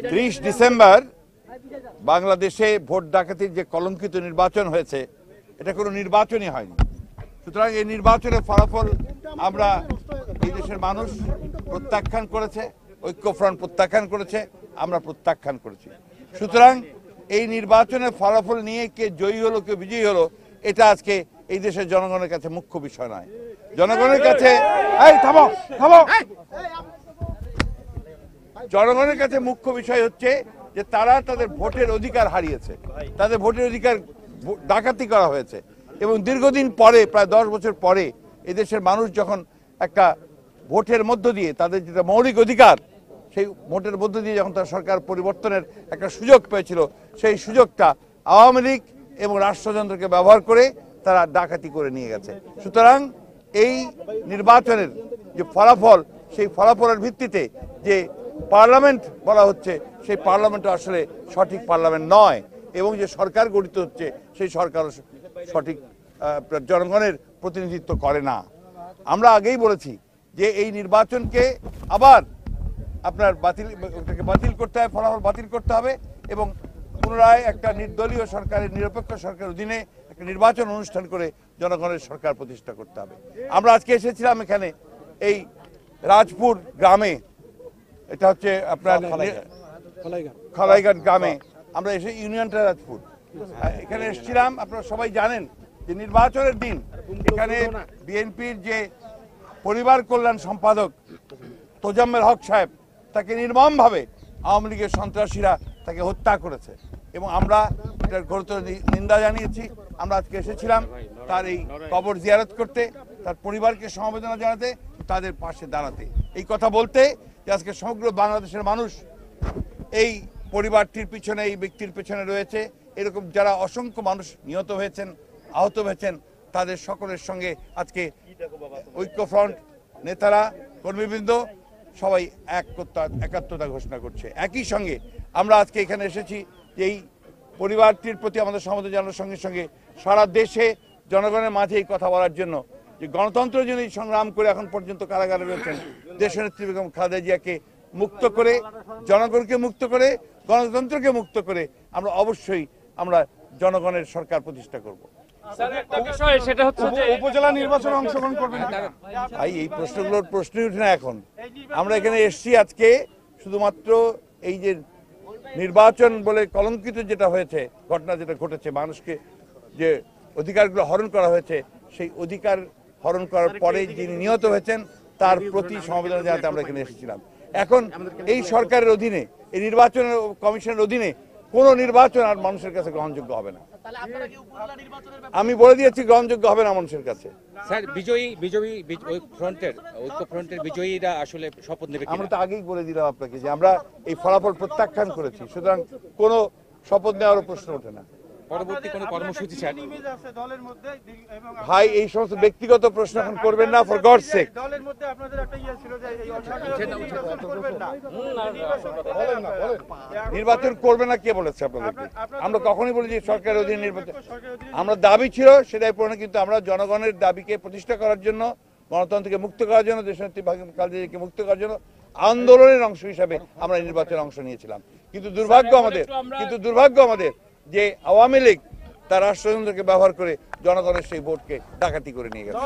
30 December বাংলাদেশে vote ডাকাতির যে কলঙ্কিত নির্বাচন হয়েছে, এটা কোনো নির্বাচনই হয়নি। সুতরাং এই নির্বাচনের ফলাফল আমরা এই দেশের মানুষ প্রত্যাখ্যান করেছে, ঐক্যফ্রন্ট প্রত্যাখ্যান করেছে, আমরা প্রত্যাখ্যান করেছি। সুতরাং এই নির্বাচনের ফলাফল নিয়ে কে জয়ী হলো কে বিজয়ী হলো, এটা আজকে এই দেশের জনগণের কাছে মুখ্য বিষয় নয়। জনগণের কাছে জনগণের কাছে মুখ্য বিষয় হচ্ছে যে তারা তাদের ভোটের অধিকার হারিয়েছে, তাদের ভোটের অধিকার ডাকাতি করা হয়েছে এবং দীর্ঘদিন পরে, প্রায় 10 বছর পরে এদেশের মানুষ যখন একটা ভোটের মধ্য দিয়ে তাদের যেটা মৌলিক অধিকার, সেই ভোটের মধ্য দিয়ে যখন তার সরকার পরিবর্তনের একটা সুযোগ পেয়েছিল, সেই সুযোগটা আওয়ামী লীগ এবং রাষ্ট্রযন্ত্রকে ব্যবহার করে তারা ডাকাতি করে নিয়ে গেছে। সুতরাং এই নির্বাচনের যে ফলাফল, সেই ফলাফলের ভিত্তিতে যে পার্লামেন্ট বলা হচ্ছে, সেই পার্লামেন্ট আসলে সঠিক পার্লামেন্ট নয় এবং যে সরকার গঠিত হচ্ছে সেই সরকার সঠিক জনগণের প্রতিনিধিত্ব করে না। আমরা আগেই বলেছি যে এই নির্বাচনকে আবার আপনার বাতিল করতে হবে, ফলাফল বাতিল করতে হবে এবং পুনরায় একটা নির্দলীয় সরকারের, নিরপেক্ষ সরকারের অধীনে একটা নির্বাচন অনুষ্ঠান করে জনগণের সরকার প্রতিষ্ঠা করতে হবে। আমরা আজকে এসেছিলাম এখানে এই রাজপুর গ্রামে, এটা হচ্ছে আপনার খালাইঘাট গ্রামে, আমরা এসে ইউনিয়নটা রাজপুর, এখানে এসেছিলাম। আপনারা সবাই জানেন যে নির্বাচনের দিন এখানে বিএনপির যে পরিবার কল্যাণ সম্পাদক তোজাম্মেল হক সাহেব, তাকে নির্মমভাবে আওয়ামী লীগের সন্ত্রাসীরা তাকে হত্যা করেছে এবং আমরা এটার গুরুতর নিন্দা জানিয়েছি। আমরা আজকে এসেছিলাম তার এই কবর জিয়ারত করতে, তার পরিবারকে সমবেদনা জানাতে, তাদের পাশে দাঁড়াতে, এই কথা বলতে যে আজকে সমগ্র বাংলাদেশের মানুষ এই পরিবারটির পিছনে, এই ব্যক্তির পিছনে রয়েছে। এরকম যারা অসংখ্য মানুষ নিহত হয়েছেন, আহত হয়েছেন, তাদের সকলের সঙ্গে আজকে ঐক্যফ্রন্ট নেতারা, কর্মীবৃন্দ সবাই একাত্মতা ঘোষণা করছে। একই সঙ্গে আমরা আজকে এখানে এসেছি যে এই পরিবারটির প্রতি আমাদের সমবেদনা জানানোর সঙ্গে সঙ্গে সারা দেশে জনগণের মাঝে এই কথা বলার জন্য যে গণতন্ত্রের জন্য সংগ্রাম করে এখন পর্যন্ত কারাগারে রয়েছেন দেশনেত্রী বেগম খালেদা জিয়াকে মুক্ত করে, জনগণকে মুক্ত করে, গণতন্ত্রকে মুক্ত করে আমরা অবশ্যই আমরা জনগণের সরকার প্রতিষ্ঠা করব। উপজেলা নির্বাচনে অংশগ্রহণ করবেন ভাই, এই প্রশ্নগুলোর প্রশ্নই উঠে না এখন। আমরা এখানে এসেছি আজকে শুধুমাত্র এই যে নির্বাচন বলে কলঙ্কিত যেটা হয়েছে, ঘটনা যেটা ঘটেছে, মানুষকে যে অধিকারগুলো হরণ করা হয়েছে, সেই অধিকার হরণ করার পরে যিনি নিহত হয়েছেন তার প্রতি সমবেদনা জানাতে আমরা এখানে এসেছিলাম। এখন এই সরকারের অধীনে, এই নির্বাচন কমিশনের অধীনে কোনো নির্বাচন আর মানুষের কাছে গ্রহণযোগ্য হবে না। আমি বলে দিয়েছি গ্রহণযোগ্য হবে না মানুষের কাছে। স্যার, ঐক্যফ্রন্টের বিজয়ীরা আসলে শপথ নেবে? আমরা তো আগেই বলে দিলাম আপনাকে যে আমরা এই ফলাফল প্রত্যাখ্যান করেছি, সুতরাং কোনো শপথ নেওয়ার প্রশ্ন ওঠে না। পরবর্তী কোনো কর্মসূচি স্যার? ভাই, এই সমস্ত ব্যক্তিগত প্রশ্ন এখন করবেন না, ফর গডস সেক। নির্বাচন করবে না কে বলেছে আপনাদেরকে? আমরা কখনই বলি যে সরকারের অধীনে নির্বাচন, আমরা দাবি ছিল সেটাই পূরণ, কিন্তু আমরা জনগণের দাবিকে প্রতিষ্ঠা করার জন্য, গণতন্ত্রকে মুক্ত করার জন্য, দেশনেত্রী বেগম খালেদা জিয়াকে মুক্ত করার জন্য আন্দোলনের অংশ হিসাবে আমরা নির্বাচনে অংশ নিয়েছিলাম। কিন্তু দুর্ভাগ্য আমাদের যে আওয়ামী লীগ তার রাষ্ট্রযন্ত্রকে ব্যবহার করে জনগণের সেই ভোটকে ডাকাতি করে নিয়ে গেছে।